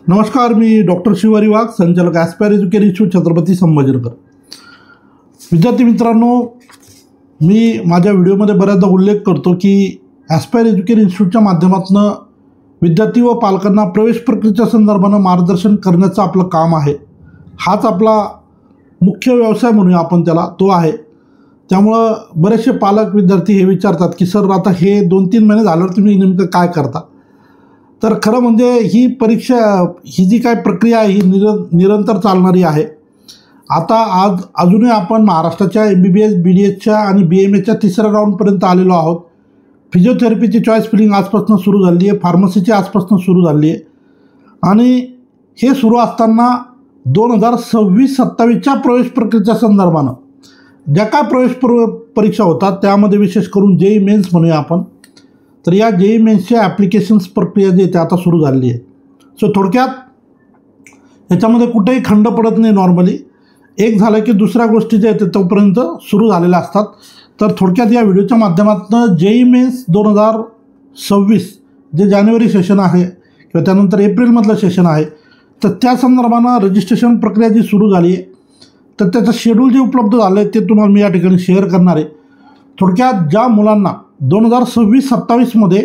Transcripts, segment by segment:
नमस्कार, मी डॉक्टर शिवारी वाघ, संचालक aspire education institute, Chhatrapati Sambhajinagar. विद्यार्थी मित्रांनो, मी माझ्या व्हिडिओमध्ये बऱ्याचदा उल्लेख करतो की ॲस्पायर एज्युकेशन इन्स्टिट्यूटच्या माध्यमातून विद्यार्थी व पालकांना प्रवेश प्रक्रियेच्या संदर्भानं मार्गदर्शन करण्याचं आपलं काम आहे. हाच आपला मुख्य व्यवसाय म्हणूया आपण त्याला, तो आहे. त्यामुळं बरेचसे पालक विद्यार्थी हे विचारतात की सर, आता हे 2-3 महिने झाल्यावर तुम्ही नेमकं काय करता. तर खरं म्हणजे ही परीक्षा, ही जी काय प्रक्रिया आहे ही निरंतर चालणारी आहे. आता अजूनही आपण महाराष्ट्राच्या MBBS, BDSच्या आणि BMSच्या तिसऱ्या राऊंडपर्यंत आलेलो आहोत. फिजिओथेरपीची चॉईस फिलिंग आजपासून सुरू झाली आहे, फार्मसीची आजपासून सुरू झाली आहे. आणि हे सुरू असताना 2026-27च्या प्रवेश प्रक्रियेच्या संदर्भानं ज्या काय प्रवेश परीक्षा होतात त्यामध्ये विशेष करून JEE मेन्स म्हणूया आपण, तर या JEE मेन्सच्या ॲप्लिकेशन्स प्रक्रिया जी आहे ती आता सुरू झाली आहे. सो थोडक्यात ह्याच्यामध्ये कुठेही खंड पडत नाही. नॉर्मली एक झालं की दुसऱ्या गोष्टी ज्या आहेत तोपर्यंत सुरू झालेल्या असतात. तर थोडक्यात या व्हिडिओच्या माध्यमातून JEE मेन्स 2026 जे जानेवारी सेशन आहे किंवा त्यानंतर एप्रिलमधलं सेशन आहे, तर त्या संदर्भानं रजिस्ट्रेशन प्रक्रिया जी सुरू झाली आहे, तर त्याचं शेड्यूल जे उपलब्ध झालं आहे ते तुम्हाला मी या ठिकाणी शेअर करणार आहे. थोडक्यात ज्या मुलांना 2026-27मध्ये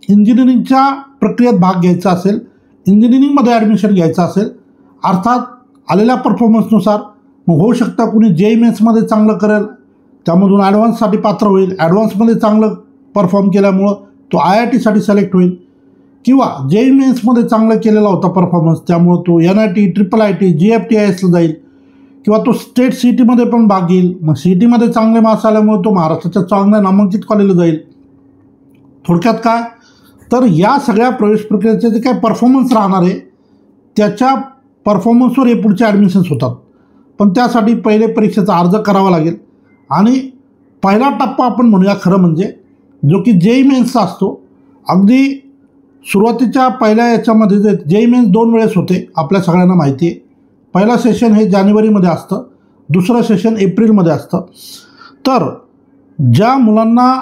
इंजिनिअरिंगच्या प्रक्रियेत भाग घ्यायचा असेल, इंजिनिअरिंगमध्ये ॲडमिशन घ्यायचं असेल, अर्थात आलेल्या परफॉर्मन्सनुसार मग होऊ शकतं कुणी JEE मेन्समध्ये चांगलं करेल, त्यामधून ॲडव्हान्ससाठी पात्र होईल, ॲडव्हान्समध्ये चांगलं परफॉर्म केल्यामुळं तो IITसाठी सिलेक्ट होईल, किंवा JEE मेन्समध्ये चांगलं केलेला होता परफॉर्मन्स त्यामुळं तो NIT, IIIT, GFTISला जाईल, किंवा तो स्टेट CETमध्ये पण भाग घेईल. मग CETमध्ये चांगले मार्क्स आल्यामुळे तो महाराष्ट्राच्या चांगल्या नामांकित कॉलेजला जाईल. थोडक्यात काय, तर या सगळ्या प्रवेश प्रक्रियेचे जे काय परफॉर्मन्स राहणार आहे त्याच्या परफॉर्मन्सवर हे पुढचे ॲडमिशन्स होतात. पण त्यासाठी पहिले परीक्षेचा अर्ज करावा लागेल. आणि पहिला टप्पा आपण म्हणूया खरं म्हणजे जो की JEE मेन्सचा असतो. अगदी सुरुवातीच्या पहिल्या याच्यामध्ये जे JEE मेन्स 2 वेळेस होते आपल्या सगळ्यांना माहिती आहे. पहिला सेशन हे जानेवारीमध्ये असतं, दुसरं सेशन एप्रिलमध्ये असतं. तर ज्या मुलांना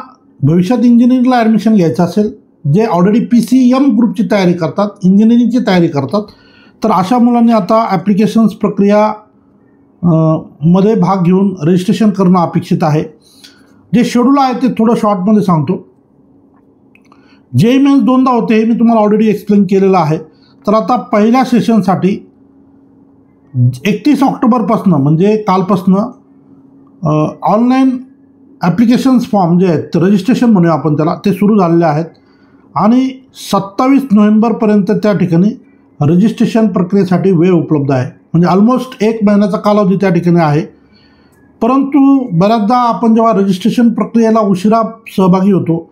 भविष्यात इंजिनिअरिंगला ॲडमिशन घ्यायचं असेल, जे ऑलरेडी PCM ग्रुपची तयारी करतात, इंजिनिअरिंगची तयारी करतात, तर अशा मुलांनी आता ॲप्लिकेशन्स प्रक्रिया मध्ये भाग घेऊन रजिस्ट्रेशन करणं अपेक्षित आहे. जे शेड्यूल आहे ते थोडं शॉर्टमध्ये सांगतो. JEE मेन्स 2दा होते हे मी तुम्हाला ऑलरेडी एक्सप्लेन केलेलं आहे. तर आता पहिल्या सेशनसाठी 31 ऑक्टोबरपासून म्हणजे कालपासनं ऑनलाईन ॲप्लिकेशन्स फॉर्म जे आहेत रजिस्ट्रेशन म्हणूया आपण त्याला, ते सुरू झालेले आहेत. आणि 27 नोव्हेंबरपर्यंत त्या ठिकाणी रजिस्ट्रेशन प्रक्रियेसाठी वेळ उपलब्ध आहे. म्हणजे ऑलमोस्ट 1 महिन्याचा कालावधी त्या ठिकाणी आहे. परंतु बऱ्याचदा आपण जेव्हा रजिस्ट्रेशन प्रक्रियेला उशिरा सहभागी होतो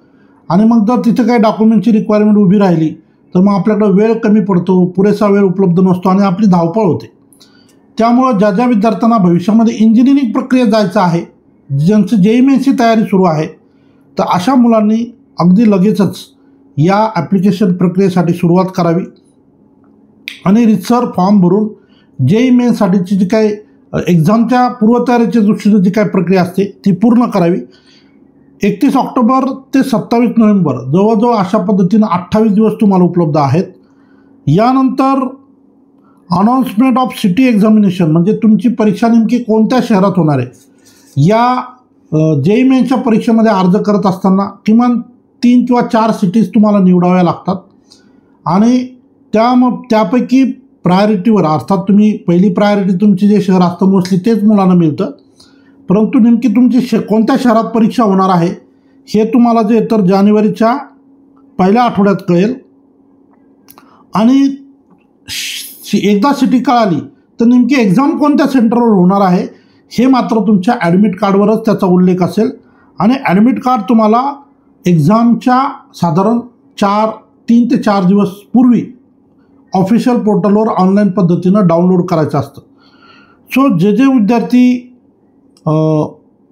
आणि मग जर तिथे काही डॉक्युमेंटची रिक्वायरमेंट उभी राहिली तर मग आपल्याकडे वेळ कमी पडतो, पुरेसा वेळ उपलब्ध नसतो आणि आपली धावपळ होते. त्यामुळं ज्या विद्यार्थ्यांना भविष्यामध्ये इंजिनिअरिंग प्रक्रियेत जायचं आहे, ज्यांचं JEE मेन्सची तयारी सुरू आहे, तर अशा मुलांनी अगदी लगेचच या ॲप्लिकेशन प्रक्रियेसाठी सुरुवात करावी आणि रितसर फॉर्म भरून JEE मेन्ससाठीची जी काही एक्झामच्या पूर्वतयारीच्या दृष्टीने जी काही प्रक्रिया असते ती पूर्ण करावी. 31 ऑक्टोबर ते 27 नोव्हेंबर जवळजवळ अशा पद्धतीनं 28 दिवस तुम्हाला उपलब्ध आहेत. यानंतर अनाउन्समेंट ऑफ सिटी एक्झामिनेशन म्हणजे तुमची परीक्षा नेमकी कोणत्या शहरात होणार आहे, या JEE मेन्सच्या परीक्षेमध्ये अर्ज करत असताना किमान 3 किंवा 4 सिटीज तुम्हाला निवडाव्या लागतात. आणि त्यापैकी प्रायोरिटीवर, अर्थात तुम्ही पहिली प्रायोरिटी तुमची जे शहर असतं मोस्टली तेच मुलांना मिळतं. परंतु नेमकी तुमची कोणत्या शहरात परीक्षा होणार आहे हे तुम्हाला जे तर जानेवारीच्या पहिल्या आठवड्यात कळेल. आणि एकदा सिटी कळाली तर नेमकी एक्झाम कोणत्या सेंटरवर होणार आहे हे मात्र तुमच्या ॲडमिट कार्डवरच त्याचा उल्लेख असेल. आणि ॲडमिट कार्ड तुम्हाला एक्झामच्या साधारण 3 ते 4 दिवस पूर्वी ऑफिशियल पोर्टलवर ऑनलाईन पद्धतीनं डाउनलोड करायचं असतं. सो जे विद्यार्थी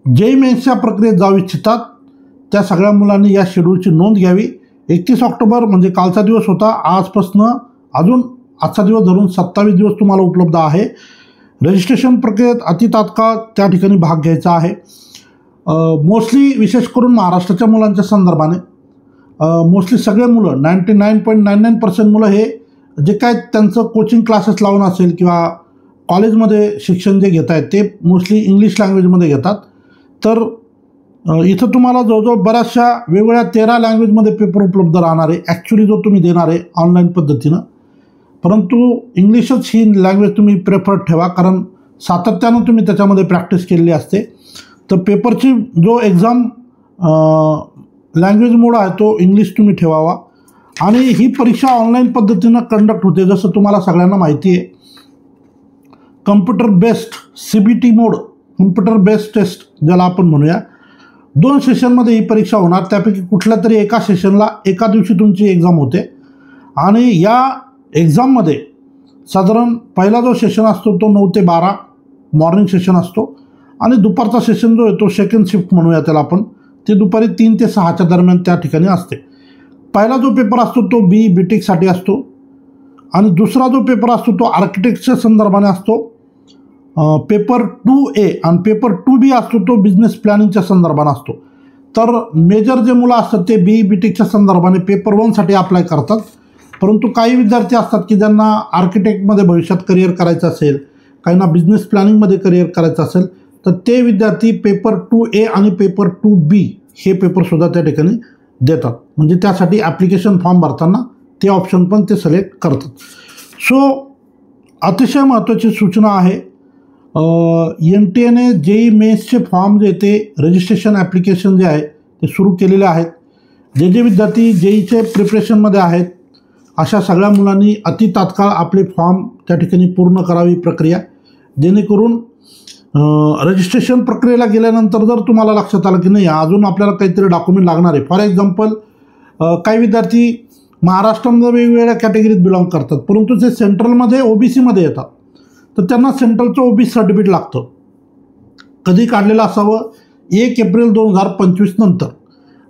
JEE मेन्सच्या प्रक्रियेत जाऊ इच्छितात त्या सगळ्या मुलांनी या शेड्यूलची नोंद घ्यावी. 31 ऑक्टोबर म्हणजे कालचा दिवस होता, आजपासनं अजून आजचा दिवस धरून 27 दिवस तुम्हाला उपलब्ध आहे. रजिस्ट्रेशन प्रक्रियेत अतितात्काळ त्या ठिकाणी भाग घ्यायचा आहे. मोस्टली विशेष करून महाराष्ट्राच्या मुलांच्या संदर्भाने मोस्टली सगळे मुलं 99.99% मुलं हे जे काय त्यांचं कोचिंग क्लासेस लावून असेल किंवा कॉलेजमध्ये शिक्षण जे घेत आहेत ते मोस्टली इंग्लिश लँग्वेजमध्ये घेतात. तर इथं तुम्हाला जवळजवळ बऱ्याचशा वेगवेगळ्या 13 लँग्वेजमध्ये पेपर उपलब्ध राहणार आहे ॲक्च्युली जो तुम्ही देणार आहे ऑनलाईन पद्धतीनं. परंतु इंग्लिशच ही लँग्वेज तुम्ही प्रेफर ठेवा, कारण सातत्यानं तुम्ही त्याच्यामध्ये प्रॅक्टिस केलेली असते. तर पेपरची जो एक्झाम लँग्वेज मोड आहे तो इंग्लिश तुम्ही ठेवावा. आणि ही परीक्षा ऑनलाईन पद्धतीनं कंडक्ट होते. जसं तुम्हाला सगळ्यांना माहिती आहे, कम्प्युटर बेस्ड CBT मोड, कम्प्युटर बेस्ड टेस्ट ज्याला आपण म्हणूया, 2 सेशनमध्ये ही परीक्षा होणार. त्यापैकी कुठल्या तरी एका सेशनला एका दिवशी तुमची एक्झाम होते. आणि या एक्झाममध्ये साधारण पहिला जो सेशन असतो तो 9 ते 12 मॉर्निंग सेशन असतो. आणि दुपारचा सेशन जो आहे तो सेकंड शिफ्ट म्हणूया त्याला आपण, ते दुपारी 3 ते 6च्या दरम्यान त्या ठिकाणी असते. पहिला जो पेपर असतो तो BTechसाठी असतो. आणि दुसरा जो पेपर असतो तो आर्किटेक्टच्या संदर्भाने असतो. पेपर 2A आणि पेपर 2B असतो तो बिझनेस प्लॅनिंगच्या संदर्भाने असतो. तर मेजर जे मुलं असतात ते BTechच्या संदर्भाने पेपर 1साठी अप्लाय करतात. परंतु काही विद्यार्थी असतात की ज्यांना आर्किटेक्टमध्ये भविष्यात करिअर करायचं असेल, काहींना बिझनेस प्लॅनिंगमध्ये करिअर करायचं असेल, तर ते विद्यार्थी पेपर 2A आणि पेपर 2B हे पेपरसुद्धा त्या ठिकाणी देतात. म्हणजे त्यासाठी ॲप्लिकेशन फॉर्म भरताना ते ऑप्शन पण ते सिलेक्ट करतात. सो अतिशय महत्त्वाची सूचना आहे, NTAने JEE मेन्सचे फॉर्म जे ते रजिस्ट्रेशन ॲप्लिकेशन जे आहे ते सुरू केलेले आहेत. जे विद्यार्थी JEEचे प्रिपरेशनमध्ये आहेत अशा सगळ्या मुलांनी तात्काळ आपले फॉर्म त्या ठिकाणी पूर्ण करावी प्रक्रिया, जेणेकरून रजिस्ट्रेशन प्रक्रियेला गेल्यानंतर जर तुम्हाला लक्षात आलं की नाही अजून आपल्याला काहीतरी डॉक्युमेंट लागणार आहे. फॉर एक्झाम्पल, काही विद्यार्थी महाराष्ट्रामध्ये वेगवेगळ्या कॅटेगरीत बिलॉंग करतात, परंतु जे सेंट्रलमध्ये OBCमध्ये येतात तर त्यांना सेंट्रलचं OBC सर्टिफिकेट लागतं. कधी काढलेलं असावं 1 एप्रिल 2025 नंतर.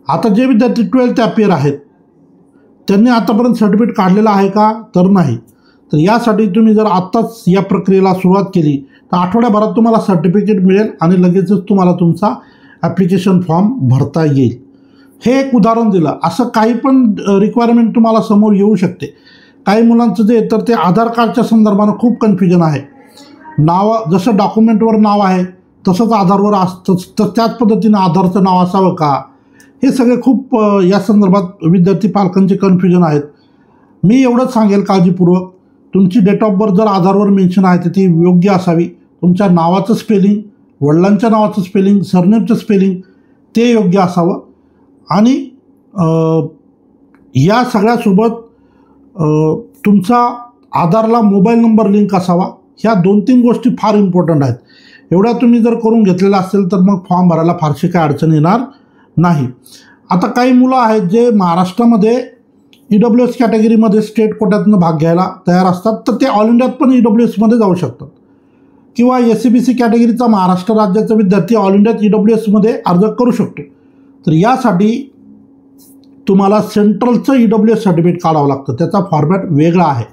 आता जे विद्यार्थी 12th अपियर आहेत त्यांनी आतापर्यंत सर्टिफिकेट काढलेलं आहे का, तर नाही. तर यासाठी तुम्ही जर आत्ताच या प्रक्रियेला सुरुवात केली तर आठवड्याभरात तुम्हाला सर्टिफिकेट मिळेल आणि लगेचच तुम्हाला तुमचा ॲप्लिकेशन फॉर्म भरता येईल. हे एक उदाहरण दिलं. असं काही पण रिक्वायरमेंट तुम्हाला समोर येऊ शकते. काही मुलांचं जे तर ते आधार कार्डच्या संदर्भानं खूप कन्फ्युजन आहे. जसं डॉक्युमेंटवर नाव आहे तसंच आधारवर असतं, तर त्याच पद्धतीनं आधारचं नाव असावं का, हे सगळे खूप या संदर्भात विद्यार्थी पालकांचे कन्फ्युजन आहेत. मी एवढंच सांगेल काळजीपूर्वक, तुमची डेट ऑफ बर्थ जर आधारवर मेन्शन आहे तर ती योग्य असावी. तुमच्या नावाचं स्पेलिंग, वडिलांच्या नावाचं स्पेलिंग, सरनेमचं स्पेलिंग ते योग्य असावं. आणि या सगळ्यासोबत तुमचा आधारला मोबाईल नंबर लिंक असावा. ह्या 2-3 गोष्टी फार इम्पॉर्टंट आहेत. एवढ्या तुम्ही जर करून घेतलेल्या असेल तर मग फॉर्म भरायला फारशी काय अडचण येणार नाही. आता काही मुलं आहेत जे महाराष्ट्रामध्ये EWS कॅटेगरीमध्ये स्टेट कोट्यातनं भाग घ्यायला तयार असतात, तर ते ऑल इंडियात पण EWSमध्ये जाऊ शकतात. किंवा SCBC कॅटेगरीचा महाराष्ट्र राज्याचा विद्यार्थी ऑल इंडियात EWSमध्ये अर्ज करू शकतो. तर यासाठी तुम्हाला सेंट्रलचं EWS सर्टिफिकेट काढावं लागतं. त्याचा फॉर्मॅट वेगळा आहे.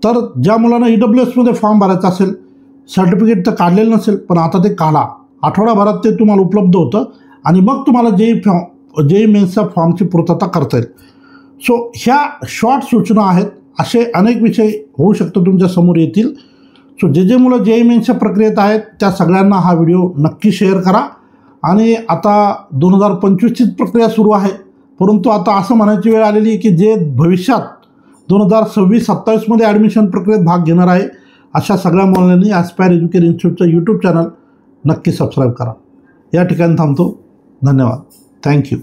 तर ज्या मुलांना EWSमध्ये फॉर्म भरायचा असेल, सर्टिफिकेट तर काढलेलं नसेल पण आता ते काढा. आठवड्याभरात ते तुम्हाला उपलब्ध होतं आणि मग तुम्हाला JEE मेन्सच्या फॉर्मची पूर्तता करता येईल. सो ह्या शॉर्ट सूचना आहेत. असे अनेक विषय होऊ शकतो तुमच्या समोर येतील. सो जे मुलं JEE मेन्सच्या प्रक्रियेत आहेत त्या सगळ्यांना हा व्हिडिओ नक्की शेअर करा. आणि आता 2025चीच प्रक्रिया सुरू आहे, परंतु आता असं म्हणायची वेळ आलेली आहे की जे भविष्यात 2026-27मध्ये ॲडमिशन प्रक्रियेत भाग घेणार आहे अशा सगळ्या मुलांनी ॲस्पायर एज्युकेशन इन्स्टिट्यूटचं यूट्यूब चॅनल नक्की सबस्क्राईब करा. या ठिकाणी थांबतो. धन्यवाद. थँक्यू.